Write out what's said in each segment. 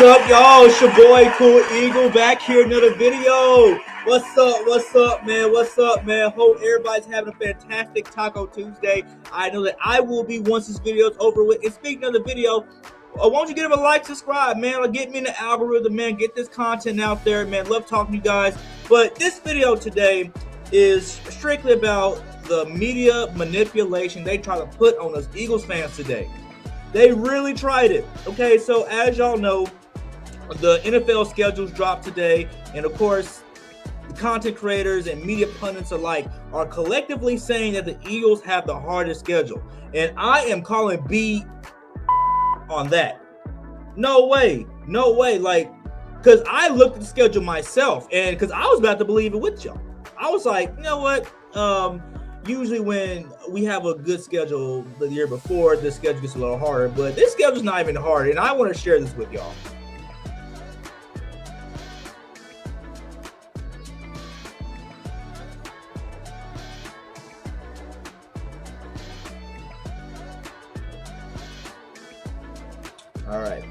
up, y'all? It's your boy Cool Eagle back here, another video. What's up? What's up, man? What's up, man? Hope everybody's having a fantastic Taco Tuesday. I know that I will be once this video is over with. And speaking of the video, won't you give him a like, subscribe, man? Like, get me in the algorithm, man. Get this content out there, man. Love talking to you guys. But this video today is strictly about the media manipulation they try to put on us Eagles fans today. They really tried it. Okay, so as y'all know, the NFL schedules dropped today, and of course, the content creators and media pundits alike are collectively saying that the Eagles have the hardest schedule. And I am calling B on that. No way. No way. Like, because I looked at the schedule myself, and because I was about to believe it with y'all. I was like, you know what? Usually when we have a good schedule the year before, the schedule gets a little harder, but this schedule's not even hard, and I want to share this with y'all. All right.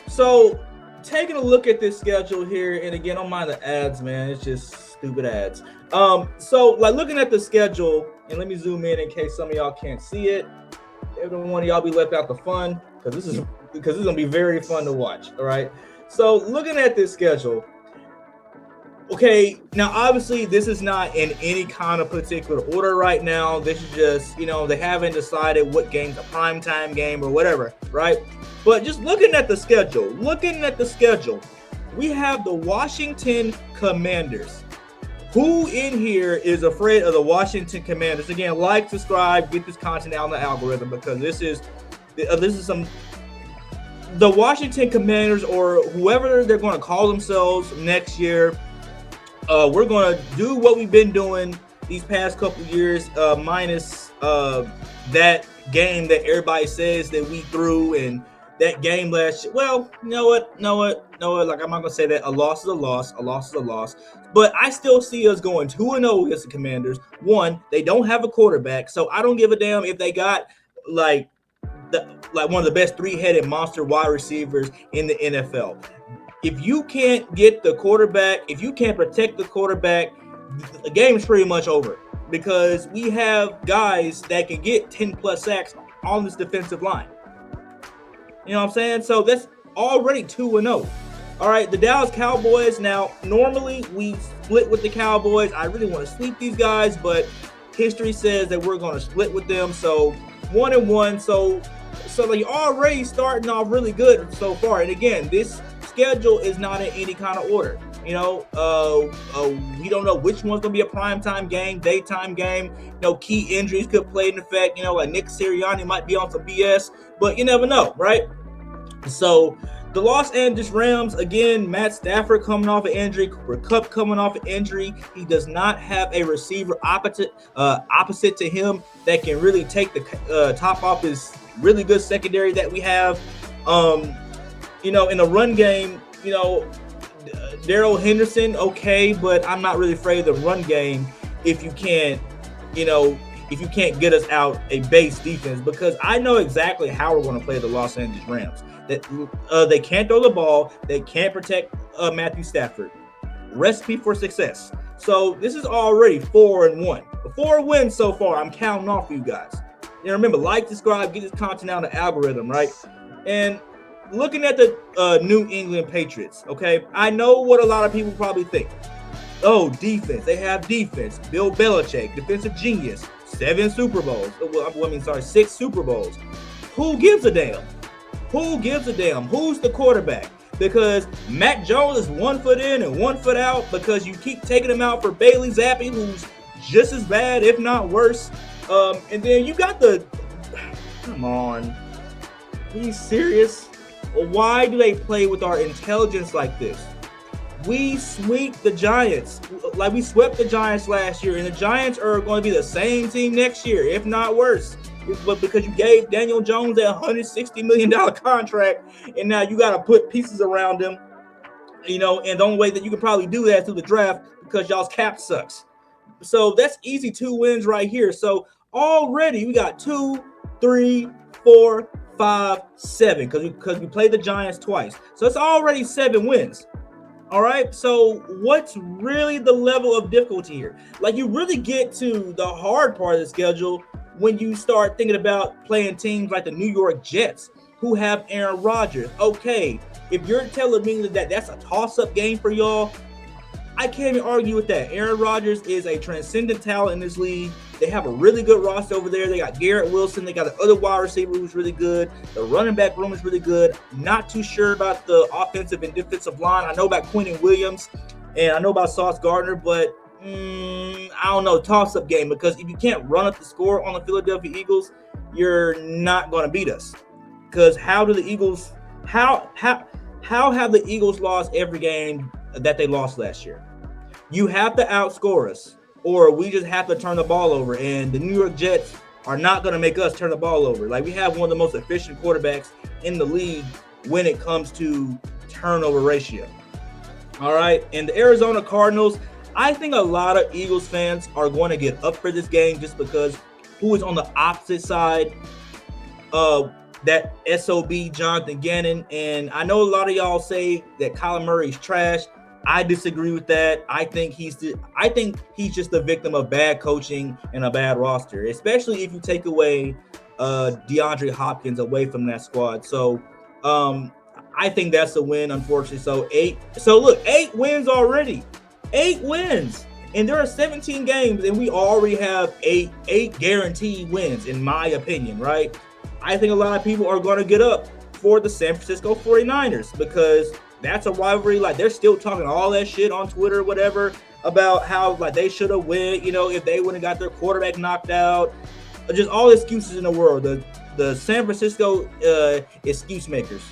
So taking a look at this schedule here, and again, don't mind the ads, man. It's just stupid ads. So like looking at the schedule, and let me zoom in case some of y'all can't see it. Every one of y'all be left out the fun because this is gonna be very fun to watch. All right. So looking at this schedule, okay, now obviously this is not in any kind of particular order right now. This is just, you know, they haven't decided what game's a primetime game or whatever, right? But just looking at the schedule, we have the Washington Commanders. Who in here is afraid of the Washington Commanders? Again, like, subscribe, get this content out in the algorithm, because this is some the Washington Commanders, or whoever they're going to call themselves next year. We're going to do what we've been doing these past couple years, minus that game that everybody says that we threw, and that game last year. Well, you know what? Like, I'm not gonna say that a loss is a loss. A loss is a loss. But I still see us going 2-0 against the Commanders. One, they don't have a quarterback, so I don't give a damn if they got like one of the best three-headed monster wide receivers in the NFL. If you can't get the quarterback, if you can't protect the quarterback, the game is pretty much over, because we have guys that can get 10+ sacks on this defensive line. You know what I'm saying? So that's already 2-0. All right, the Dallas Cowboys. Now, normally we split with the Cowboys. I really want to sweep these guys, but history says that we're going to split with them. So 1-1. So like, already starting off really good so far. And again, this schedule is not in any kind of order. You know, we don't know which one's gonna be a primetime game, daytime game. You know, key injuries could play in effect. You know, like Nick Sirianni might be on some BS, but you never know, right? So the Los Angeles Rams, again, Matt Stafford coming off an injury, Cooper Kupp coming off an injury. He does not have a receiver opposite to him that can really take the top off his really good secondary that we have. You know, in the run game, you know, Darrell Henderson, okay, but I'm not really afraid of the run game if you can't, you know, if you can't get us out a base defense, because I know exactly how we're going to play the Los Angeles Rams. That they can't throw the ball, they can't protect Matthew Stafford. Recipe for success. So this is already 4-1. 4 wins so far. I'm counting off for you guys. You know, remember, like, subscribe, get this content out of the algorithm, right? And looking at the New England Patriots, okay, I know what a lot of people probably think. Oh, defense. They have defense. Bill Belichick, defensive genius. 7 Super Bowls. I mean, sorry, 6 Super Bowls. Who gives a damn? Who gives a damn? Who's the quarterback? Because Mac Jones is 1 foot in and 1 foot out, because you keep taking him out for Bailey Zappi, who's just as bad, if not worse. And then you got the... Come on. Are you serious? Why do they play with our intelligence like this? We sweep the Giants. Like, we swept the Giants last year, and the Giants are going to be the same team next year, if not worse. But because you gave Daniel Jones that $160 million contract, and now you got to put pieces around him, you know, and the only way that you can probably do that is through the draft, because y'all's cap sucks. So that's easy 2 wins right here. So already we got 2, 3, 4, 5, 7 because we played the Giants twice. So it's already 7 wins. All right. So what's really the level of difficulty here? Like, you really get to the hard part of the schedule when you start thinking about playing teams like the New York Jets, who have Aaron Rodgers. Okay, if you're telling me that that's a toss-up game for y'all, I can't even argue with that. Aaron Rodgers is a transcendent talent in this league. They have a really good roster over there. They got Garrett Wilson. They got the other wide receiver who's really good. The running back room is really good. Not too sure about the offensive and defensive line. I know about Quentin Williams, and I know about Sauce Gardner, but I don't know, toss-up game, because if you can't run up the score on the Philadelphia Eagles, you're not going to beat us. Because how have the Eagles lost every game that they lost last year? You have to outscore us, or we just have to turn the ball over, and the New York Jets are not going to make us turn the ball over. Like, we have one of the most efficient quarterbacks in the league when it comes to turnover ratio. All right, and the Arizona Cardinals, I think a lot of Eagles fans are going to get up for this game just because who is on the opposite side of that SOB, Jonathan Gannon. And I know a lot of y'all say that Kyler Murray's trash. I disagree with that. I think he's just the victim of bad coaching and a bad roster, especially if you take away DeAndre Hopkins away from that squad. So I think that's a win, unfortunately. So 8 wins already. 8 wins. And there are 17 games, and we already have eight guaranteed wins, in my opinion, right? I think a lot of people are going to get up for the San Francisco 49ers because that's a rivalry. Like, they're still talking all that shit on Twitter, whatever, about how, like, they should have win, if they wouldn't have got their quarterback knocked out. Just all excuses in the world. The San Francisco excuse makers.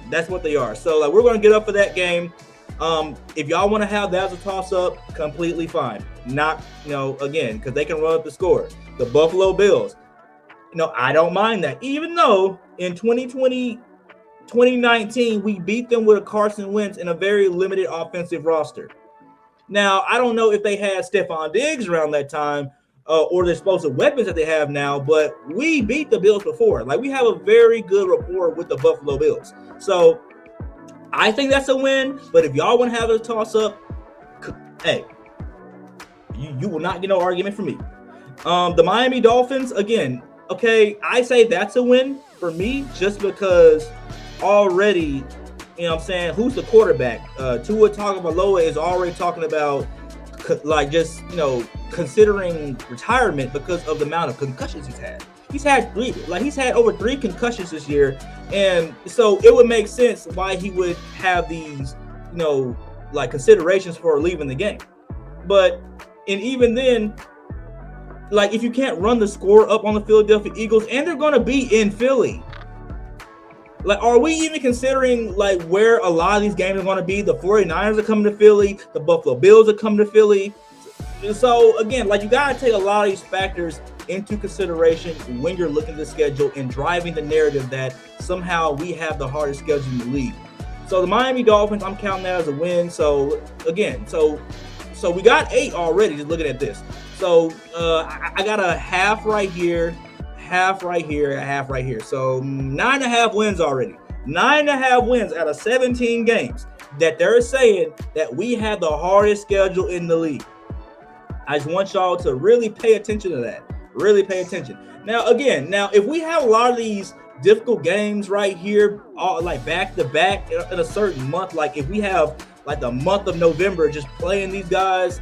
That's what they are. So, like, we're going to get up for that game. If y'all want to have that as a toss-up, completely fine. Not, again, because they can run up the score. The Buffalo Bills. I don't mind that. Even though in 2019, we beat them with a Carson Wentz in a very limited offensive roster. Now, I don't know if they had Stephon Diggs around that time or the explosive weapons that they have now, but we beat the Bills before. Like, we have a very good rapport with the Buffalo Bills. So I think that's a win, but if y'all want to have a toss-up, hey, you will not get no argument from me. The Miami Dolphins, again, okay, I say that's a win for me just because already, who's the quarterback? Tua Tagovailoa is already talking about, like, just, considering retirement because of the amount of concussions he's had. He's had over 3 concussions this year, and so it would make sense why he would have these, like, considerations for leaving the game. And even then, like, if you can't run the score up on the Philadelphia Eagles, and they're going to be in Philly, like, are we even considering, like, where a lot of these games are going to be? The 49ers are coming to Philly. The Buffalo Bills are coming to Philly. So, again, like, you got to take a lot of these factors into consideration when you're looking at the schedule and driving the narrative that somehow we have the hardest schedule in the league. So the Miami Dolphins, I'm counting that as a win. So, again, so we got 8 already just looking at this. So I got a half right here, half right here, a half right here. So 9.5 wins already. 9.5 wins out of 17 games that they're saying that we have the hardest schedule in the league. I just want y'all to really pay attention to that. Really pay attention. Now, if we have a lot of these difficult games right here, like back to back in a certain month, like if we have like the month of November just playing these guys,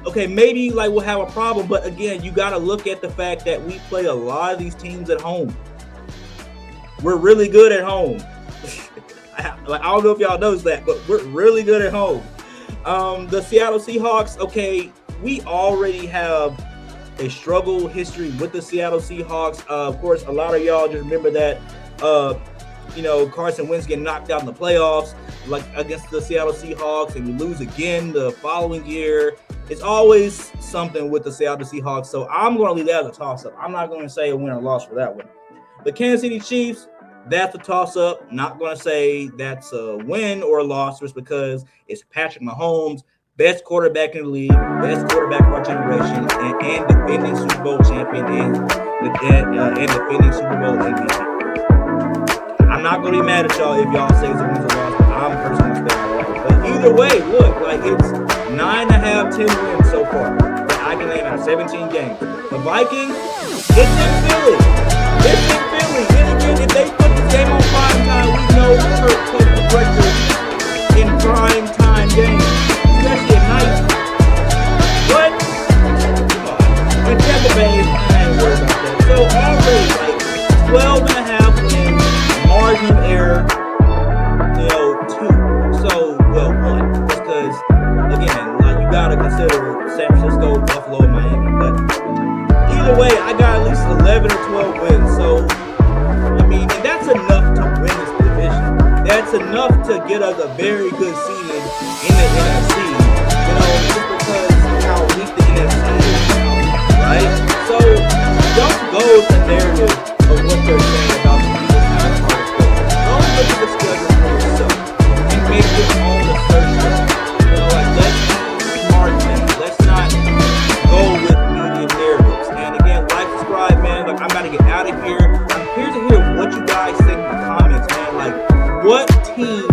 okay, maybe like we'll have a problem. But again, you got to look at the fact that we play a lot of these teams at home. We're really good at home. I don't know if y'all knows that, but we're really good at home. The Seattle Seahawks, okay, we already have a struggle history with the Seattle Seahawks. Of course, a lot of y'all just remember that, Carson Wentz getting knocked out in the playoffs, like against the Seattle Seahawks, and we lose again the following year. It's always something with the Seattle Seahawks. So I'm going to leave that as a toss-up. I'm not going to say a win or loss for that one. The Kansas City Chiefs, that's a toss-up. Not going to say that's a win or a loss just because it's Patrick Mahomes. best quarterback in the league, best quarterback of our generation, and defending Super Bowl champion and defending Super Bowl MVP. I'm not gonna be mad at y'all if y'all say it's a win or loss, but I'm personally staying. But either way, look, like it's 9.5, 10 wins so far. But I can name out 17 games. The Vikings, it's in Philly. It's in Philly. And again, if they put this game on prime time, we know Kirk took the record in prime time games, especially at night. But come on, in Tampa Bay, I ain't worried about that. So already like 12.5 wins, margin of error, 2. So, well, 1. Because again, like you gotta consider San Francisco, Buffalo, and Miami. But either way, I got at least 11 or 12 wins. So I mean, and that's enough to win this division. That's enough to get us a very good seeding in the NFC. Just because of how weak the NFC is now, right? So don't go with the narrative of what they're saying about the Eagles having a hard schedule. Don't look at the schedule for yourself and make your own assertion. Let's be smart, man. Let's not go with media narratives. And again, like, subscribe, man. Like, I'm about to get out of here. I'm here to hear what you guys think in the comments, man. Like, what team